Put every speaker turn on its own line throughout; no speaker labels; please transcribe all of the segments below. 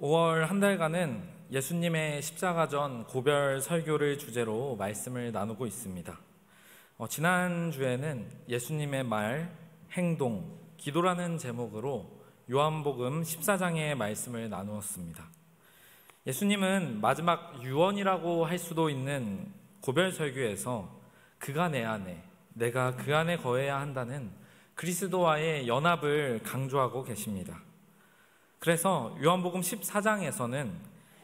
5월 한 달간은 예수님의 십자가전 고별 설교를 주제로 말씀을 나누고 있습니다. 지난주에는 예수님의 말, 행동, 기도라는 제목으로 요한복음 14장의 말씀을 나누었습니다. 예수님은 마지막 유언이라고 할 수도 있는 고별 설교에서 그가 내 안에, 내가 그 안에 거해야 한다는 그리스도와의 연합을 강조하고 계십니다. 그래서 요한복음 14장에서는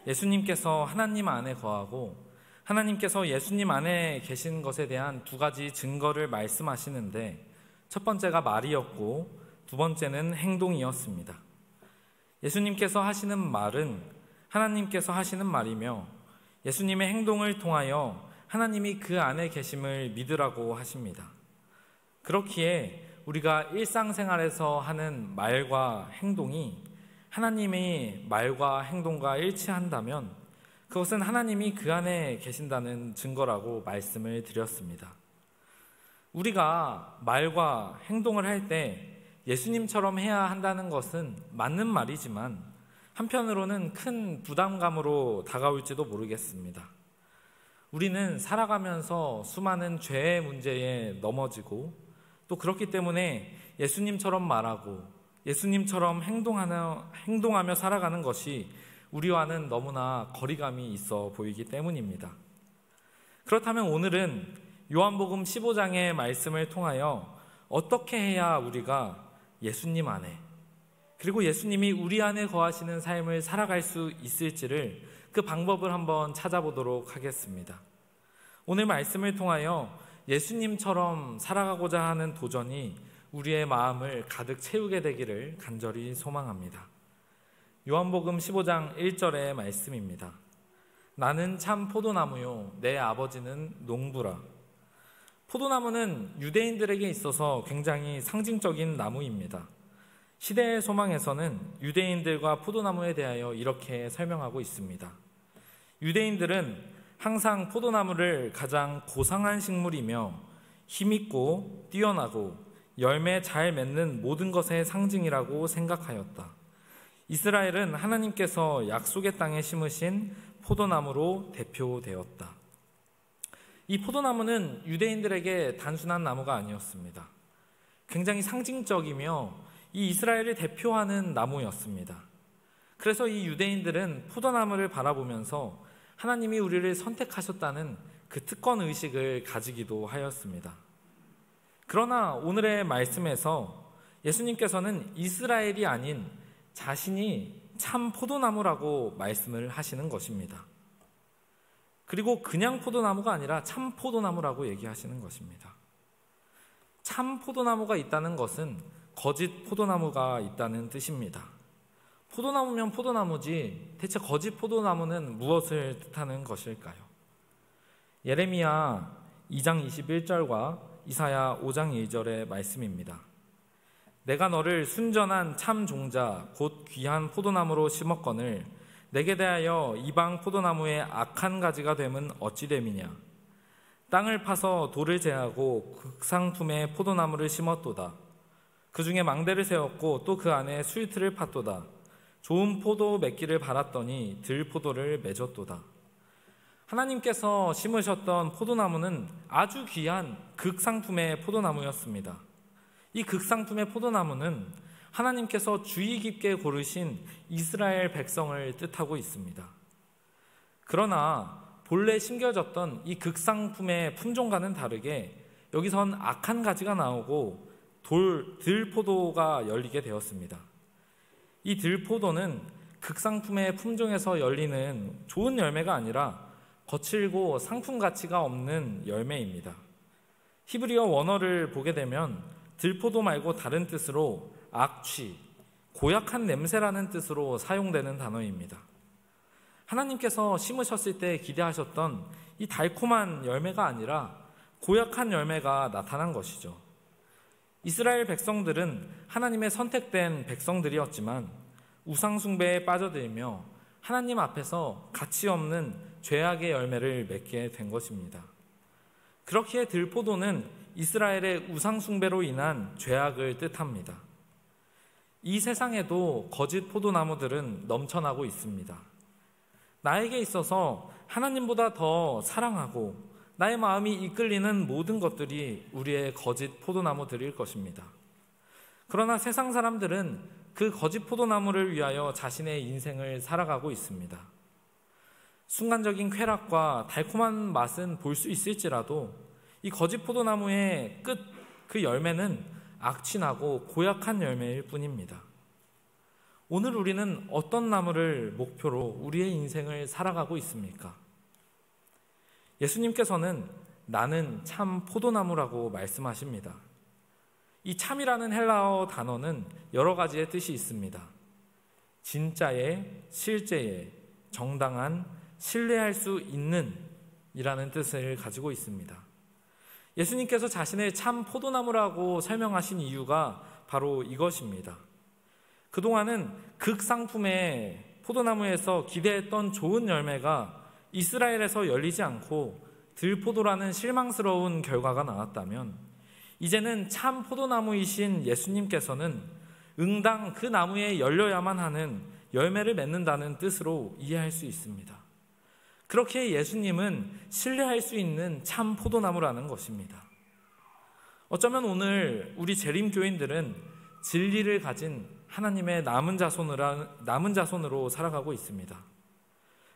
예수님께서 하나님 안에 거하고 하나님께서 예수님 안에 계신 것에 대한 두 가지 증거를 말씀하시는데, 첫 번째가 말이었고 두 번째는 행동이었습니다. 예수님께서 하시는 말은 하나님께서 하시는 말이며, 예수님의 행동을 통하여 하나님이 그 안에 계심을 믿으라고 하십니다. 그렇기에 우리가 일상생활에서 하는 말과 행동이 하나님의 말과 행동과 일치한다면 그것은 하나님이 그 안에 계신다는 증거라고 말씀을 드렸습니다. 우리가 말과 행동을 할 때 예수님처럼 해야 한다는 것은 맞는 말이지만 한편으로는 큰 부담감으로 다가올지도 모르겠습니다. 우리는 살아가면서 수많은 죄의 문제에 넘어지고, 또 그렇기 때문에 예수님처럼 말하고 예수님처럼 행동하며 살아가는 것이 우리와는 너무나 거리감이 있어 보이기 때문입니다. 그렇다면 오늘은 요한복음 15장의 말씀을 통하여 어떻게 해야 우리가 예수님 안에, 그리고 예수님이 우리 안에 거하시는 삶을 살아갈 수 있을지를, 그 방법을 한번 찾아보도록 하겠습니다. 오늘 말씀을 통하여 예수님처럼 살아가고자 하는 도전이 우리의 마음을 가득 채우게 되기를 간절히 소망합니다. 요한복음 15장 1절의 말씀입니다. 나는 참 포도나무요, 내 아버지는 농부라. 포도나무는 유대인들에게 있어서 굉장히 상징적인 나무입니다. 시대의 소망에서는 유대인들과 포도나무에 대하여 이렇게 설명하고 있습니다. 유대인들은 항상 포도나무를 가장 고상한 식물이며 힘있고 뛰어나고 열매 잘 맺는 모든 것의 상징이라고 생각하였다. 이스라엘은 하나님께서 약속의 땅에 심으신 포도나무로 대표되었다. 이 포도나무는 유대인들에게 단순한 나무가 아니었습니다. 굉장히 상징적이며 이 이스라엘을 대표하는 나무였습니다. 그래서 이 유대인들은 포도나무를 바라보면서 하나님이 우리를 선택하셨다는 그 특권의식을 가지기도 하였습니다. 그러나 오늘의 말씀에서 예수님께서는 이스라엘이 아닌 자신이 참 포도나무라고 말씀을 하시는 것입니다. 그리고 그냥 포도나무가 아니라 참 포도나무라고 얘기하시는 것입니다. 참 포도나무가 있다는 것은 거짓 포도나무가 있다는 뜻입니다. 포도나무면 포도나무지 대체 거짓 포도나무는 무엇을 뜻하는 것일까요? 예레미야 2장 21절과 이사야 5장 1절의 말씀입니다. 내가 너를 순전한 참 종자 곧 귀한 포도나무로 심었거늘 내게 대하여 이방 포도나무의 악한 가지가 됨은 어찌 됨이냐. 땅을 파서 돌을 제하고 극상품의 포도나무를 심었도다. 그 중에 망대를 세웠고 또 그 안에 수유틀을 팠도다. 좋은 포도 맺기를 바랐더니 들포도를 맺었도다. 하나님께서 심으셨던 포도나무는 아주 귀한 극상품의 포도나무였습니다. 이 극상품의 포도나무는 하나님께서 주의 깊게 고르신 이스라엘 백성을 뜻하고 있습니다. 그러나 본래 심겨졌던 이 극상품의 품종과는 다르게 여기선 악한 가지가 나오고 들포도가 열리게 되었습니다. 이 들포도는 극상품의 품종에서 열리는 좋은 열매가 아니라 거칠고 상품 가치가 없는 열매입니다. 히브리어 원어를 보게 되면 들포도 말고 다른 뜻으로 악취, 고약한 냄새라는 뜻으로 사용되는 단어입니다. 하나님께서 심으셨을 때 기대하셨던 이 달콤한 열매가 아니라 고약한 열매가 나타난 것이죠. 이스라엘 백성들은 하나님의 선택된 백성들이었지만 우상 숭배에 빠져들며 하나님 앞에서 가치 없는 죄악의 열매를 맺게 된 것입니다. 그렇기에 들포도는 이스라엘의 우상 숭배로 인한 죄악을 뜻합니다. 이 세상에도 거짓 포도나무들은 넘쳐나고 있습니다. 나에게 있어서 하나님보다 더 사랑하고 나의 마음이 이끌리는 모든 것들이 우리의 거짓 포도나무들일 것입니다. 그러나 세상 사람들은 그 거짓 포도나무를 위하여 자신의 인생을 살아가고 있습니다. 순간적인 쾌락과 달콤한 맛은 볼 수 있을지라도 이 거짓 포도나무의 끝, 그 열매는 악취나고 고약한 열매일 뿐입니다. 오늘 우리는 어떤 나무를 목표로 우리의 인생을 살아가고 있습니까? 예수님께서는 나는 참 포도나무라고 말씀하십니다. 이 참이라는 헬라어 단어는 여러 가지의 뜻이 있습니다. 진짜의, 실제의, 정당한, 신뢰할 수 있는 이라는 뜻을 가지고 있습니다. 예수님께서 자신을 참 포도나무라고 설명하신 이유가 바로 이것입니다. 그동안은 극상품의 포도나무에서 기대했던 좋은 열매가 이스라엘에서 열리지 않고 들포도라는 실망스러운 결과가 나왔다면 이제는 참 포도나무이신 예수님께서는 응당 그 나무에 열려야만 하는 열매를 맺는다는 뜻으로 이해할 수 있습니다. 그렇게 예수님은 신뢰할 수 있는 참 포도나무라는 것입니다. 어쩌면 오늘 우리 재림교인들은 진리를 가진 하나님의 남은 자손으로 살아가고 있습니다.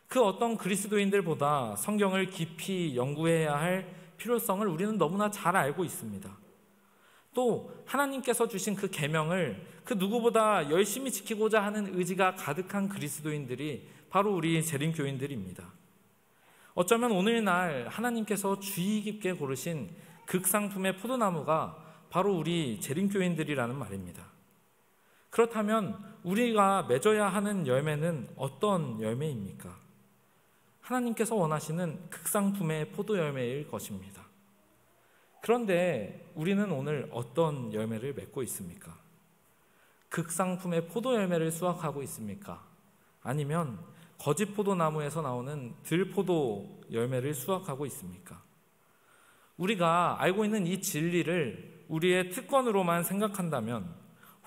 그 어떤 그리스도인들보다 성경을 깊이 연구해야 할 필요성을 우리는 너무나 잘 알고 있습니다. 또 하나님께서 주신 그 계명을 그 누구보다 열심히 지키고자 하는 의지가 가득한 그리스도인들이 바로 우리 재림교인들입니다. 어쩌면 오늘날 하나님께서 주의 깊게 고르신 극상품의 포도나무가 바로 우리 재림교인들이라는 말입니다. 그렇다면 우리가 맺어야 하는 열매는 어떤 열매입니까? 하나님께서 원하시는 극상품의 포도 열매일 것입니다. 그런데 우리는 오늘 어떤 열매를 맺고 있습니까? 극상품의 포도 열매를 수확하고 있습니까? 아니면 거짓 포도나무에서 나오는 들포도 열매를 수확하고 있습니까? 우리가 알고 있는 이 진리를 우리의 특권으로만 생각한다면,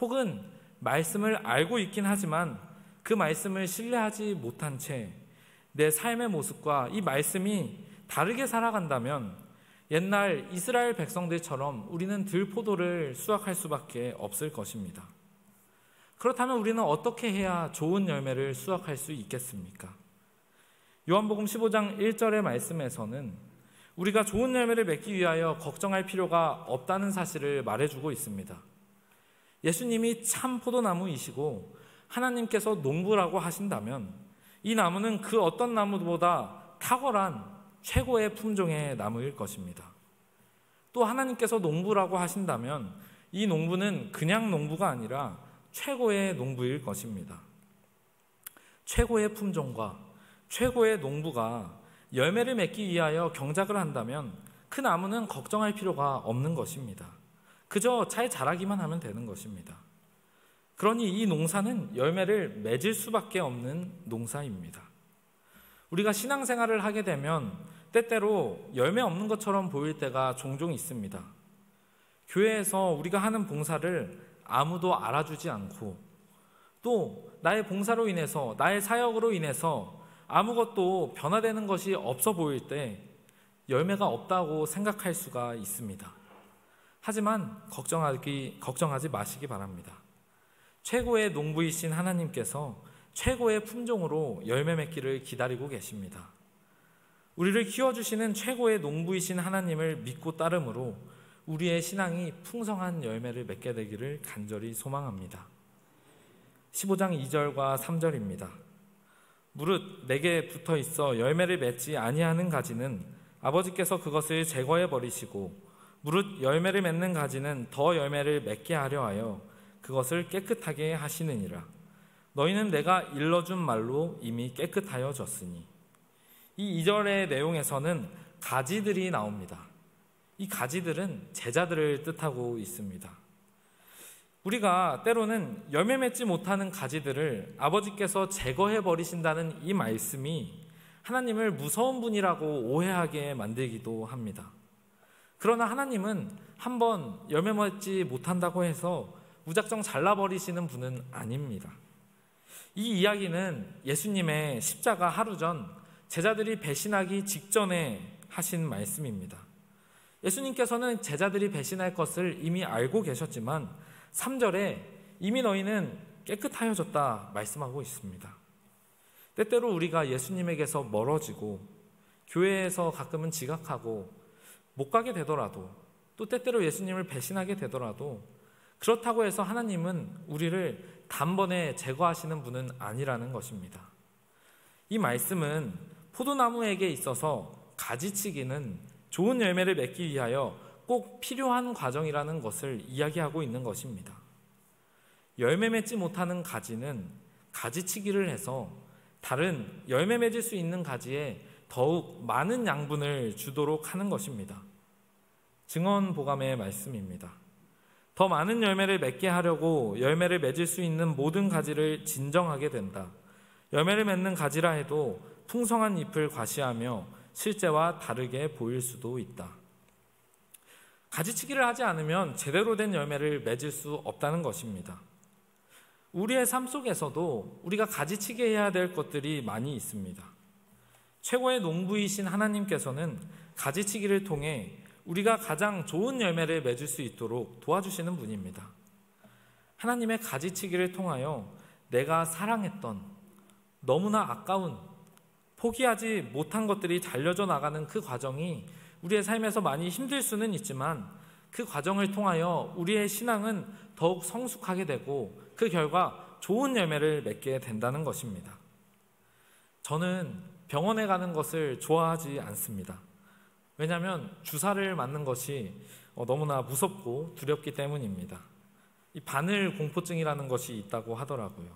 혹은 말씀을 알고 있긴 하지만 그 말씀을 신뢰하지 못한 채 내 삶의 모습과 이 말씀이 다르게 살아간다면 옛날 이스라엘 백성들처럼 우리는 들포도를 수확할 수밖에 없을 것입니다. 그렇다면 우리는 어떻게 해야 좋은 열매를 수확할 수 있겠습니까? 요한복음 15장 1절의 말씀에서는 우리가 좋은 열매를 맺기 위하여 걱정할 필요가 없다는 사실을 말해주고 있습니다. 예수님이 참 포도나무이시고 하나님께서 농부라고 하신다면 이 나무는 그 어떤 나무보다 탁월한 최고의 품종의 나무일 것입니다. 또 하나님께서 농부라고 하신다면 이 농부는 그냥 농부가 아니라 최고의 농부일 것입니다. 최고의 품종과 최고의 농부가 열매를 맺기 위하여 경작을 한다면 그 나무는 걱정할 필요가 없는 것입니다. 그저 잘 자라기만 하면 되는 것입니다. 그러니 이 농사는 열매를 맺을 수밖에 없는 농사입니다. 우리가 신앙생활을 하게 되면 때때로 열매 없는 것처럼 보일 때가 종종 있습니다. 교회에서 우리가 하는 봉사를 아무도 알아주지 않고, 또 나의 봉사로 인해서, 나의 사역으로 인해서 아무것도 변화되는 것이 없어 보일 때 열매가 없다고 생각할 수가 있습니다. 하지만 걱정하지 마시기 바랍니다. 최고의 농부이신 하나님께서 최고의 품종으로 열매 맺기를 기다리고 계십니다. 우리를 키워주시는 최고의 농부이신 하나님을 믿고 따름으로 우리의 신앙이 풍성한 열매를 맺게 되기를 간절히 소망합니다. 15장 2절과 3절입니다. 무릇 내게 붙어 있어 열매를 맺지 아니하는 가지는 아버지께서 그것을 제거해 버리시고, 무릇 열매를 맺는 가지는 더 열매를 맺게 하려 하여 그것을 깨끗하게 하시느니라. 너희는 내가 일러준 말로 이미 깨끗하여졌으니. 이 2절의 내용에서는 가지들이 나옵니다. 이 가지들은 제자들을 뜻하고 있습니다. 우리가 때로는 열매 맺지 못하는 가지들을 아버지께서 제거해 버리신다는 이 말씀이 하나님을 무서운 분이라고 오해하게 만들기도 합니다. 그러나 하나님은 한번 열매 맺지 못한다고 해서 무작정 잘라버리시는 분은 아닙니다. 이 이야기는 예수님의 십자가 하루 전 제자들이 배신하기 직전에 하신 말씀입니다. 예수님께서는 제자들이 배신할 것을 이미 알고 계셨지만 3절에 이미 너희는 깨끗하여졌다 말씀하고 있습니다. 때때로 우리가 예수님에게서 멀어지고 교회에서 가끔은 지각하고 못 가게 되더라도 또 때때로 예수님을 배신하게 되더라도 그렇다고 해서 하나님은 우리를 단번에 제거하시는 분은 아니라는 것입니다. 이 말씀은 포도나무에게 있어서 가지치기는 좋은 열매를 맺기 위하여 꼭 필요한 과정이라는 것을 이야기하고 있는 것입니다. 열매 맺지 못하는 가지는 가지치기를 해서 다른 열매 맺을 수 있는 가지에 더욱 많은 양분을 주도록 하는 것입니다. 증언보감의 말씀입니다. 더 많은 열매를 맺게 하려고 열매를 맺을 수 있는 모든 가지를 진정하게 된다. 열매를 맺는 가지라 해도 풍성한 잎을 과시하며 실제와 다르게 보일 수도 있다. 가지치기를 하지 않으면 제대로 된 열매를 맺을 수 없다는 것입니다. 우리의 삶 속에서도 우리가 가지치기 해야 될 것들이 많이 있습니다. 최고의 농부이신 하나님께서는 가지치기를 통해 우리가 가장 좋은 열매를 맺을 수 있도록 도와주시는 분입니다. 하나님의 가지치기를 통하여 내가 사랑했던 너무나 아까운 포기하지 못한 것들이 잘려져 나가는 그 과정이 우리의 삶에서 많이 힘들 수는 있지만 그 과정을 통하여 우리의 신앙은 더욱 성숙하게 되고 그 결과 좋은 열매를 맺게 된다는 것입니다. 저는 병원에 가는 것을 좋아하지 않습니다. 왜냐하면 주사를 맞는 것이 너무나 무섭고 두렵기 때문입니다. 이 바늘 공포증이라는 것이 있다고 하더라고요.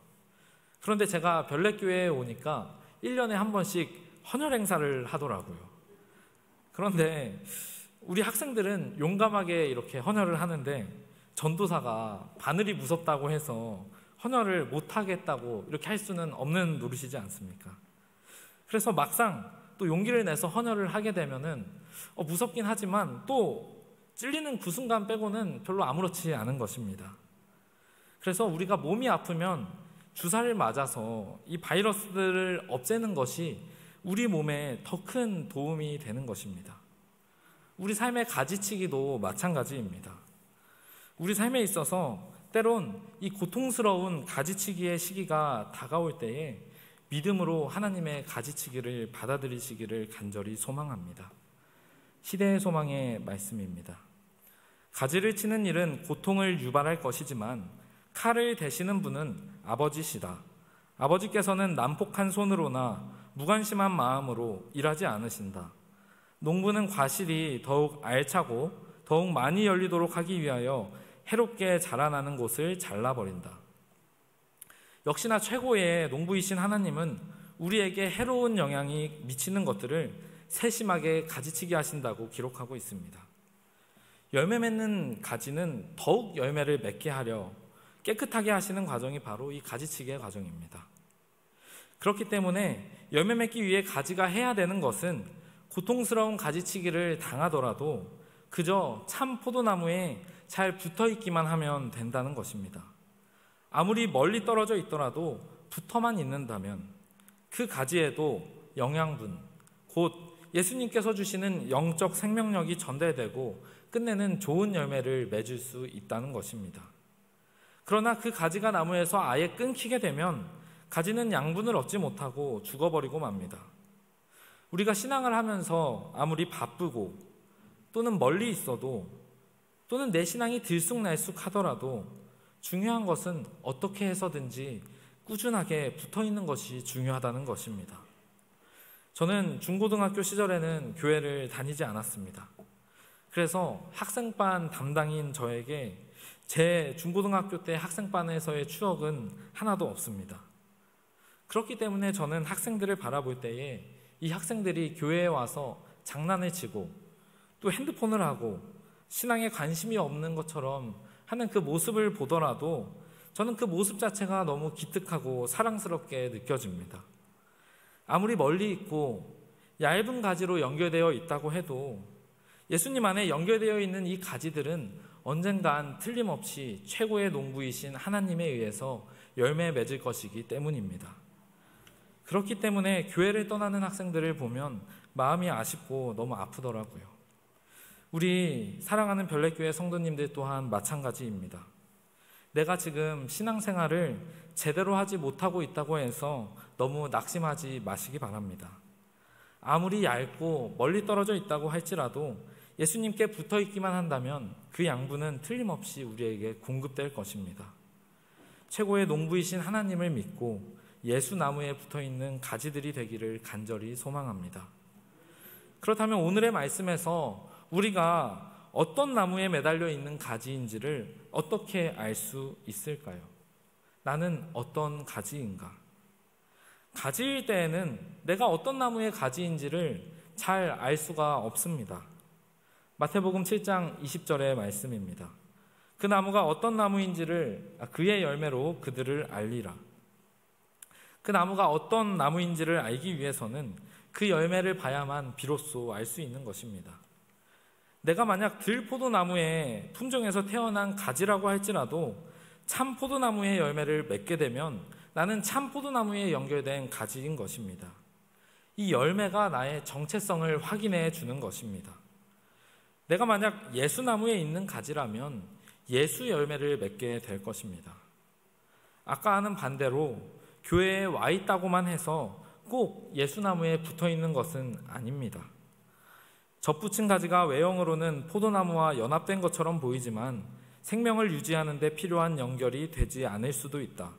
그런데 제가 별내교회에 오니까 1년에 한 번씩 헌혈 행사를 하더라고요. 그런데 우리 학생들은 용감하게 이렇게 헌혈을 하는데 전도사가 바늘이 무섭다고 해서 헌혈을 못하겠다고 이렇게 할 수는 없는 노릇이지 않습니까? 그래서 막상 또 용기를 내서 헌혈을 하게 되면은 무섭긴 하지만 또 찔리는 그 순간 빼고는 별로 아무렇지 않은 것입니다. 그래서 우리가 몸이 아프면 주사를 맞아서 이 바이러스들을 없애는 것이 우리 몸에 더 큰 도움이 되는 것입니다. 우리 삶의 가지치기도 마찬가지입니다. 우리 삶에 있어서 때론 이 고통스러운 가지치기의 시기가 다가올 때에 믿음으로 하나님의 가지치기를 받아들이시기를 간절히 소망합니다. 시대의 소망의 말씀입니다. 가지를 치는 일은 고통을 유발할 것이지만 칼을 대시는 분은 아버지시다. 아버지께서는 난폭한 손으로나 무관심한 마음으로 일하지 않으신다. 농부는 과실이 더욱 알차고 더욱 많이 열리도록 하기 위하여 해롭게 자라나는 곳을 잘라버린다. 역시나 최고의 농부이신 하나님은 우리에게 해로운 영향이 미치는 것들을 세심하게 가지치기 하신다고 기록하고 있습니다. 열매 맺는 가지는 더욱 열매를 맺게 하려 깨끗하게 하시는 과정이 바로 이 가지치기의 과정입니다. 그렇기 때문에 열매 맺기 위해 가지가 해야 되는 것은 고통스러운 가지치기를 당하더라도 그저 참 포도나무에 잘 붙어있기만 하면 된다는 것입니다. 아무리 멀리 떨어져 있더라도 붙어만 있는다면 그 가지에도 영양분, 곧 예수님께서 주시는 영적 생명력이 전달되고 끝내는 좋은 열매를 맺을 수 있다는 것입니다. 그러나 그 가지가 나무에서 아예 끊기게 되면 가지는 양분을 얻지 못하고 죽어버리고 맙니다. 우리가 신앙을 하면서 아무리 바쁘고 또는 멀리 있어도 또는 내 신앙이 들쑥날쑥 하더라도 중요한 것은 어떻게 해서든지 꾸준하게 붙어있는 것이 중요하다는 것입니다. 저는 중고등학교 시절에는 교회를 다니지 않았습니다. 그래서 학생반 담당인 저에게 제 중고등학교 때 학생반에서의 추억은 하나도 없습니다. 그렇기 때문에 저는 학생들을 바라볼 때에 이 학생들이 교회에 와서 장난을 치고 또 핸드폰을 하고 신앙에 관심이 없는 것처럼 하는 그 모습을 보더라도 저는 그 모습 자체가 너무 기특하고 사랑스럽게 느껴집니다. 아무리 멀리 있고 얇은 가지로 연결되어 있다고 해도 예수님 안에 연결되어 있는 이 가지들은 언젠간 틀림없이 최고의 농부이신 하나님에 의해서 열매 맺을 것이기 때문입니다. 그렇기 때문에 교회를 떠나는 학생들을 보면 마음이 아쉽고 너무 아프더라고요. 우리 사랑하는 별내교회 성도님들 또한 마찬가지입니다. 내가 지금 신앙생활을 제대로 하지 못하고 있다고 해서 너무 낙심하지 마시기 바랍니다. 아무리 얇고 멀리 떨어져 있다고 할지라도 예수님께 붙어 있기만 한다면 그 양분은 틀림없이 우리에게 공급될 것입니다. 최고의 농부이신 하나님을 믿고 예수 나무에 붙어 있는 가지들이 되기를 간절히 소망합니다. 그렇다면 오늘의 말씀에서 우리가 어떤 나무에 매달려 있는 가지인지를 어떻게 알 수 있을까요? 나는 어떤 가지인가? 가지일 때에는 내가 어떤 나무의 가지인지를 잘 알 수가 없습니다. 마태복음 7장 20절의 말씀입니다. 그 나무가 어떤 나무인지를 그의 열매로 그들을 알리라. 그 나무가 어떤 나무인지를 알기 위해서는 그 열매를 봐야만 비로소 알 수 있는 것입니다. 내가 만약 들포도나무의 품종에서 태어난 가지라고 할지라도 참 포도나무의 열매를 맺게 되면 나는 참 포도나무에 연결된 가지인 것입니다. 이 열매가 나의 정체성을 확인해 주는 것입니다. 내가 만약 예수나무에 있는 가지라면 예수 열매를 맺게 될 것입니다. 아까와는 반대로 교회에 와 있다고만 해서 꼭 예수나무에 붙어 있는 것은 아닙니다. 접붙인 가지가 외형으로는 포도나무와 연합된 것처럼 보이지만 생명을 유지하는 데 필요한 연결이 되지 않을 수도 있다.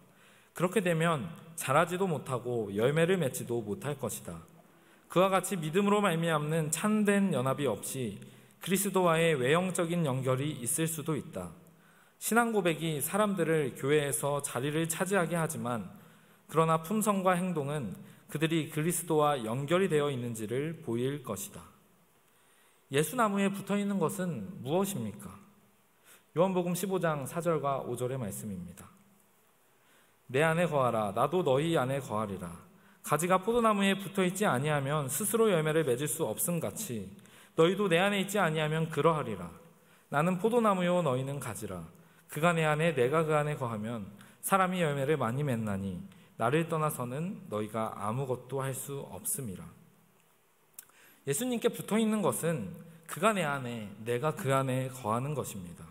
그렇게 되면 자라지도 못하고 열매를 맺지도 못할 것이다. 그와 같이 믿음으로 말미암는 참된 연합이 없이 그리스도와의 외형적인 연결이 있을 수도 있다. 신앙 고백이 사람들을 교회에서 자리를 차지하게 하지만 그러나 품성과 행동은 그들이 그리스도와 연결이 되어 있는지를 보일 것이다. 예수나무에 붙어있는 것은 무엇입니까? 요한복음 15장 4절과 5절의 말씀입니다. 내 안에 거하라. 나도 너희 안에 거하리라. 가지가 포도나무에 붙어있지 아니하면 스스로 열매를 맺을 수 없음같이 너희도 내 안에 있지 아니하면 그러하리라. 나는 포도나무요 너희는 가지라. 그가 내 안에 내가 그 안에 거하면 사람이 열매를 많이 맺나니 나를 떠나서는 너희가 아무것도 할 수 없음이라. 예수님께 붙어있는 것은 그가 내 안에 내가 그 안에 거하는 것입니다.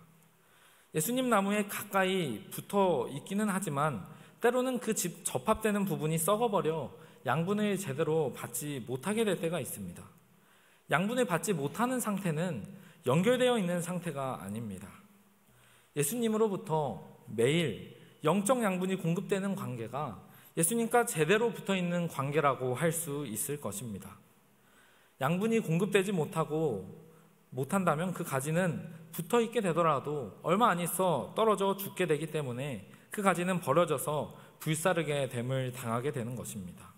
예수님 나무에 가까이 붙어 있기는 하지만 때로는 그 접합되는 부분이 썩어버려 양분을 제대로 받지 못하게 될 때가 있습니다. 양분을 받지 못하는 상태는 연결되어 있는 상태가 아닙니다. 예수님으로부터 매일 영적 양분이 공급되는 관계가 예수님과 제대로 붙어있는 관계라고 할 수 있을 것입니다. 양분이 공급되지 못한다면 그 가지는 붙어있게 되더라도 얼마 안 있어 떨어져 죽게 되기 때문에 그 가지는 버려져서 불사르게 됨을 당하게 되는 것입니다.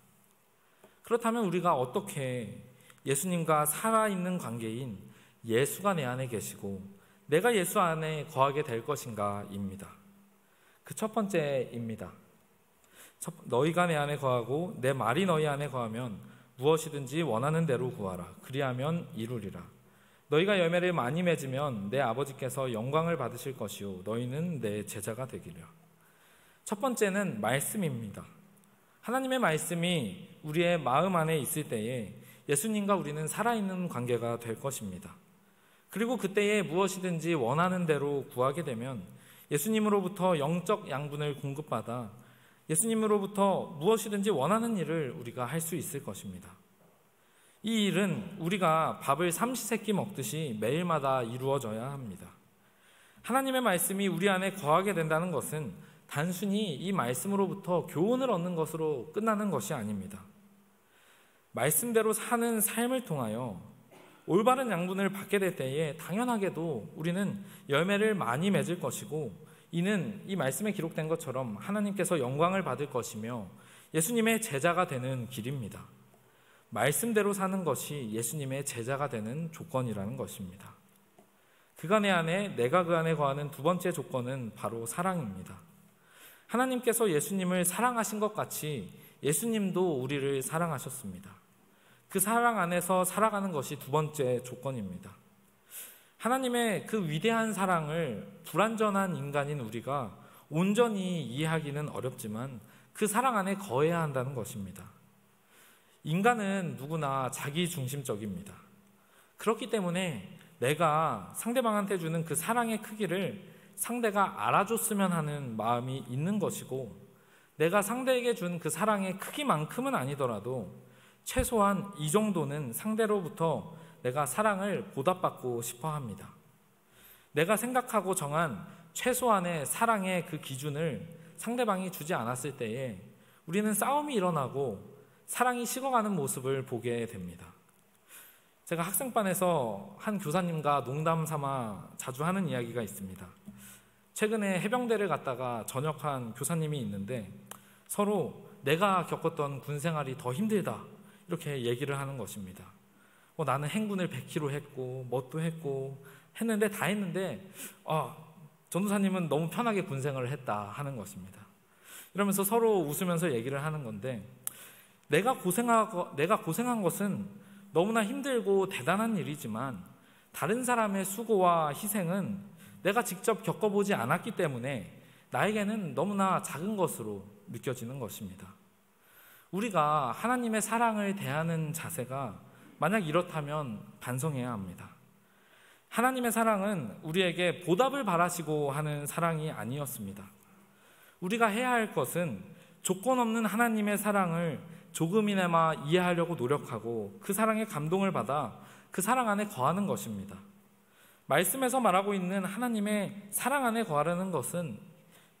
그렇다면 우리가 어떻게 예수님과 살아있는 관계인 예수가 내 안에 계시고 내가 예수 안에 거하게 될 것인가입니다. 그 첫 번째입니다. 너희가 내 안에 거하고 내 말이 너희 안에 거하면 무엇이든지 원하는 대로 구하라. 그리하면 이루리라. 너희가 열매를 많이 맺으면 내 아버지께서 영광을 받으실 것이요 너희는 내 제자가 되기라. 첫 번째는 말씀입니다. 하나님의 말씀이 우리의 마음 안에 있을 때에 예수님과 우리는 살아있는 관계가 될 것입니다. 그리고 그때에 무엇이든지 원하는 대로 구하게 되면 예수님으로부터 영적 양분을 공급받아 예수님으로부터 무엇이든지 원하는 일을 우리가 할 수 있을 것입니다. 이 일은 우리가 밥을 삼시세끼 먹듯이 매일마다 이루어져야 합니다. 하나님의 말씀이 우리 안에 거하게 된다는 것은 단순히 이 말씀으로부터 교훈을 얻는 것으로 끝나는 것이 아닙니다. 말씀대로 사는 삶을 통하여 올바른 양분을 받게 될 때에 당연하게도 우리는 열매를 많이 맺을 것이고 이는 이 말씀에 기록된 것처럼 하나님께서 영광을 받을 것이며 예수님의 제자가 되는 길입니다. 말씀대로 사는 것이 예수님의 제자가 되는 조건이라는 것입니다. 그가 내 안에 내가 그 안에 거하는 두 번째 조건은 바로 사랑입니다. 하나님께서 예수님을 사랑하신 것 같이 예수님도 우리를 사랑하셨습니다. 그 사랑 안에서 살아가는 것이 두 번째 조건입니다. 하나님의 그 위대한 사랑을 불완전한 인간인 우리가 온전히 이해하기는 어렵지만 그 사랑 안에 거해야 한다는 것입니다. 인간은 누구나 자기 중심적입니다. 그렇기 때문에 내가 상대방한테 주는 그 사랑의 크기를 상대가 알아줬으면 하는 마음이 있는 것이고, 내가 상대에게 준 그 사랑의 크기만큼은 아니더라도 최소한 이 정도는 상대로부터 내가 사랑을 보답받고 싶어 합니다. 내가 생각하고 정한 최소한의 사랑의 그 기준을 상대방이 주지 않았을 때에 우리는 싸움이 일어나고 사랑이 식어가는 모습을 보게 됩니다. 제가 학생반에서 한 교사님과 농담 삼아 자주 하는 이야기가 있습니다. 최근에 해병대를 갔다가 전역한 교사님이 있는데 서로 내가 겪었던 군 생활이 더 힘들다 이렇게 얘기를 하는 것입니다. 나는 행군을 100km 했고 뭣도 했고 했는데 다 했는데 전도사님은 너무 편하게 군 생활을 했다 하는 것입니다. 이러면서 서로 웃으면서 얘기를 하는 건데, 내가 고생한 것은 너무나 힘들고 대단한 일이지만 다른 사람의 수고와 희생은 내가 직접 겪어보지 않았기 때문에 나에게는 너무나 작은 것으로 느껴지는 것입니다. 우리가 하나님의 사랑을 대하는 자세가 만약 이렇다면 반성해야 합니다. 하나님의 사랑은 우리에게 보답을 바라시고 하는 사랑이 아니었습니다. 우리가 해야 할 것은 조건 없는 하나님의 사랑을 조금이나마 이해하려고 노력하고 그 사랑에 감동을 받아 그 사랑 안에 거하는 것입니다. 말씀에서 말하고 있는 하나님의 사랑 안에 거하려는 것은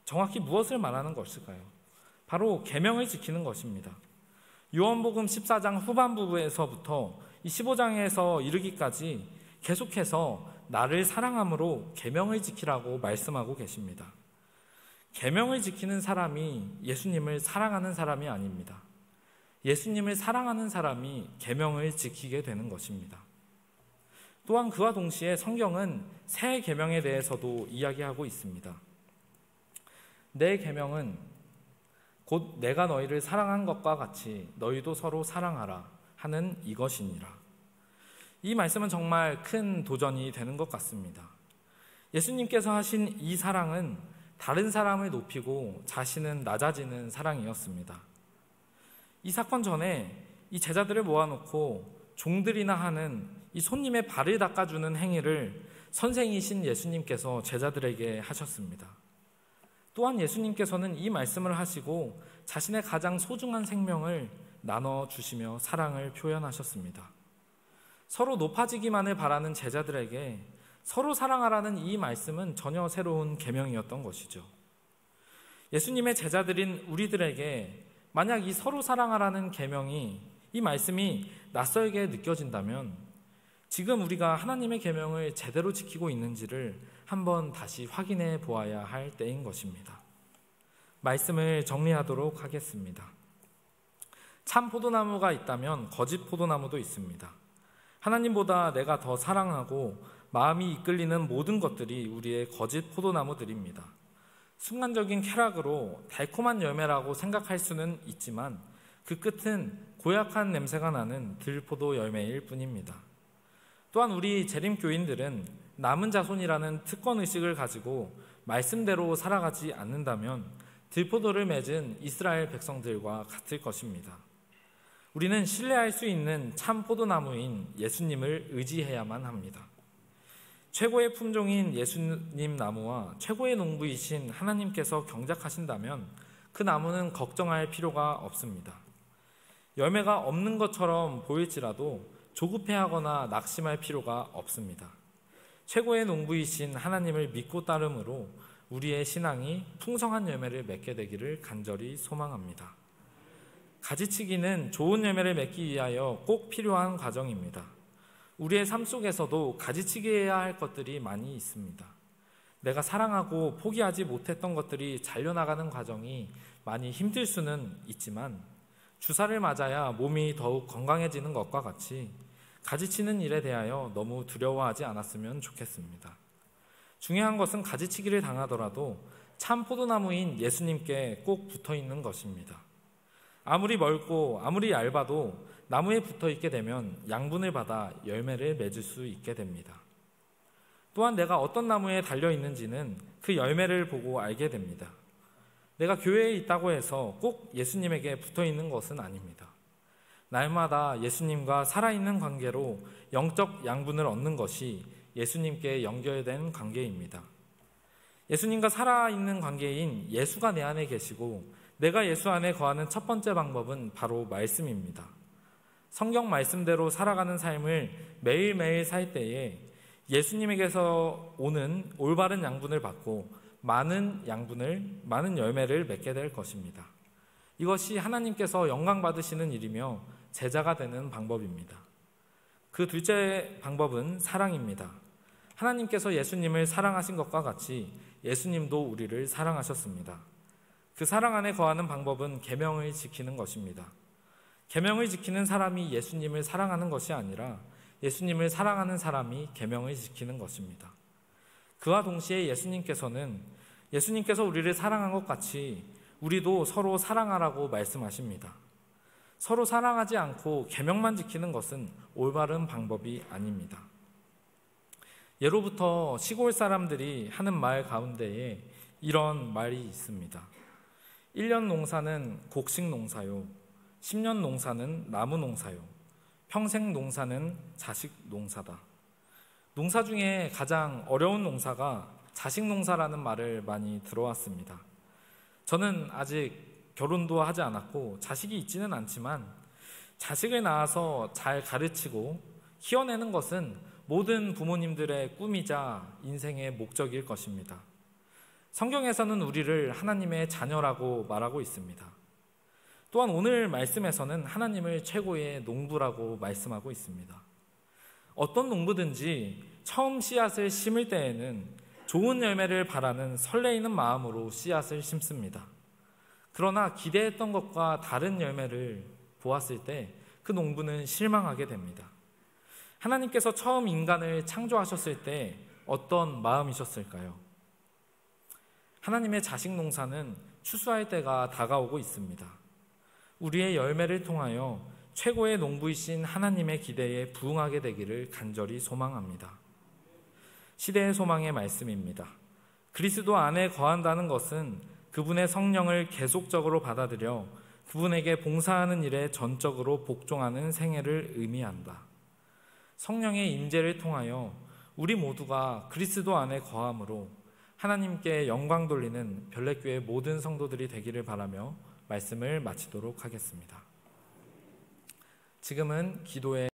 정확히 무엇을 말하는 것일까요? 바로 계명을 지키는 것입니다. 요한복음 14장 후반부에서부터 이 15장에서 이르기까지 계속해서 나를 사랑함으로 계명을 지키라고 말씀하고 계십니다. 계명을 지키는 사람이 예수님을 사랑하는 사람이 아닙니다. 예수님을 사랑하는 사람이 계명을 지키게 되는 것입니다. 또한 그와 동시에 성경은 새 계명에 대해서도 이야기하고 있습니다. 내 계명은 곧 내가 너희를 사랑한 것과 같이 너희도 서로 사랑하라 하는 이것이니라. 이 말씀은 정말 큰 도전이 되는 것 같습니다. 예수님께서 하신 이 사랑은 다른 사람을 높이고 자신은 낮아지는 사랑이었습니다. 이 사건 전에 이 제자들을 모아놓고 종들이나 하는 이 손님의 발을 닦아주는 행위를 선생이신 예수님께서 제자들에게 하셨습니다. 또한 예수님께서는 이 말씀을 하시고 자신의 가장 소중한 생명을 나눠주시며 사랑을 표현하셨습니다. 서로 높아지기만을 바라는 제자들에게 서로 사랑하라는 이 말씀은 전혀 새로운 계명이었던 것이죠. 예수님의 제자들인 우리들에게 만약 이 서로 사랑하라는 계명이, 이 말씀이 낯설게 느껴진다면 지금 우리가 하나님의 계명을 제대로 지키고 있는지를 한번 다시 확인해 보아야 할 때인 것입니다. 말씀을 정리하도록 하겠습니다. 참 포도나무가 있다면 거짓 포도나무도 있습니다. 하나님보다 내가 더 사랑하고 마음이 이끌리는 모든 것들이 우리의 거짓 포도나무들입니다. 순간적인 쾌락으로 달콤한 열매라고 생각할 수는 있지만 그 끝은 고약한 냄새가 나는 들포도 열매일 뿐입니다. 또한 우리 재림교인들은 남은 자손이라는 특권의식을 가지고 말씀대로 살아가지 않는다면 들포도를 맺은 이스라엘 백성들과 같을 것입니다. 우리는 신뢰할 수 있는 참 포도나무인 예수님을 의지해야만 합니다. 최고의 품종인 예수님 나무와 최고의 농부이신 하나님께서 경작하신다면 그 나무는 걱정할 필요가 없습니다. 열매가 없는 것처럼 보일지라도 조급해하거나 낙심할 필요가 없습니다. 최고의 농부이신 하나님을 믿고 따름으로 우리의 신앙이 풍성한 열매를 맺게 되기를 간절히 소망합니다. 가지치기는 좋은 열매를 맺기 위하여 꼭 필요한 과정입니다. 우리의 삶 속에서도 가지치기해야 할 것들이 많이 있습니다. 내가 사랑하고 포기하지 못했던 것들이 잘려나가는 과정이 많이 힘들 수는 있지만 주사를 맞아야 몸이 더욱 건강해지는 것과 같이 가지치는 일에 대하여 너무 두려워하지 않았으면 좋겠습니다. 중요한 것은 가지치기를 당하더라도 참 포도나무인 예수님께 꼭 붙어있는 것입니다. 아무리 멀고 아무리 얇아도 나무에 붙어있게 되면 양분을 받아 열매를 맺을 수 있게 됩니다. 또한 내가 어떤 나무에 달려 있는지는 그 열매를 보고 알게 됩니다. 내가 교회에 있다고 해서 꼭 예수님에게 붙어 있는 것은 아닙니다. 날마다 예수님과 살아있는 관계로 영적 양분을 얻는 것이 예수님께 연결된 관계입니다. 예수님과 살아있는 관계인 예수가 내 안에 계시고 내가 예수 안에 거하는 첫 번째 방법은 바로 말씀입니다. 성경 말씀대로 살아가는 삶을 매일매일 살 때에 예수님에게서 오는 올바른 양분을 받고 많은 열매를 맺게 될 것입니다. 이것이 하나님께서 영광 받으시는 일이며 제자가 되는 방법입니다. 그 둘째 방법은 사랑입니다. 하나님께서 예수님을 사랑하신 것과 같이 예수님도 우리를 사랑하셨습니다. 그 사랑 안에 거하는 방법은 계명을 지키는 것입니다. 계명을 지키는 사람이 예수님을 사랑하는 것이 아니라 예수님을 사랑하는 사람이 계명을 지키는 것입니다. 그와 동시에 예수님께서 우리를 사랑한 것 같이 우리도 서로 사랑하라고 말씀하십니다. 서로 사랑하지 않고 계명만 지키는 것은 올바른 방법이 아닙니다. 예로부터 시골 사람들이 하는 말 가운데에 이런 말이 있습니다. 1년 농사는 곡식 농사요, 10년 농사는 나무 농사요, 평생 농사는 자식 농사다. 농사 중에 가장 어려운 농사가 자식 농사라는 말을 많이 들어왔습니다. 저는 아직 결혼도 하지 않았고 자식이 있지는 않지만 자식을 낳아서 잘 가르치고 키워내는 것은 모든 부모님들의 꿈이자 인생의 목적일 것입니다. 성경에서는 우리를 하나님의 자녀라고 말하고 있습니다. 또한 오늘 말씀에서는 하나님을 최고의 농부라고 말씀하고 있습니다. 어떤 농부든지 처음 씨앗을 심을 때에는 좋은 열매를 바라는 설레이는 마음으로 씨앗을 심습니다. 그러나 기대했던 것과 다른 열매를 보았을 때 그 농부는 실망하게 됩니다. 하나님께서 처음 인간을 창조하셨을 때 어떤 마음이셨을까요? 하나님의 자식 농사는 추수할 때가 다가오고 있습니다. 우리의 열매를 통하여 최고의 농부이신 하나님의 기대에 부응하게 되기를 간절히 소망합니다. 시대의 소망의 말씀입니다. 그리스도 안에 거한다는 것은 그분의 성령을 계속적으로 받아들여 그분에게 봉사하는 일에 전적으로 복종하는 생애를 의미한다. 성령의 임재를 통하여 우리 모두가 그리스도 안에 거함으로 하나님께 영광 돌리는 별내교회 모든 성도들이 되기를 바라며 말씀을 마치도록 하겠습니다. 지금은 기도의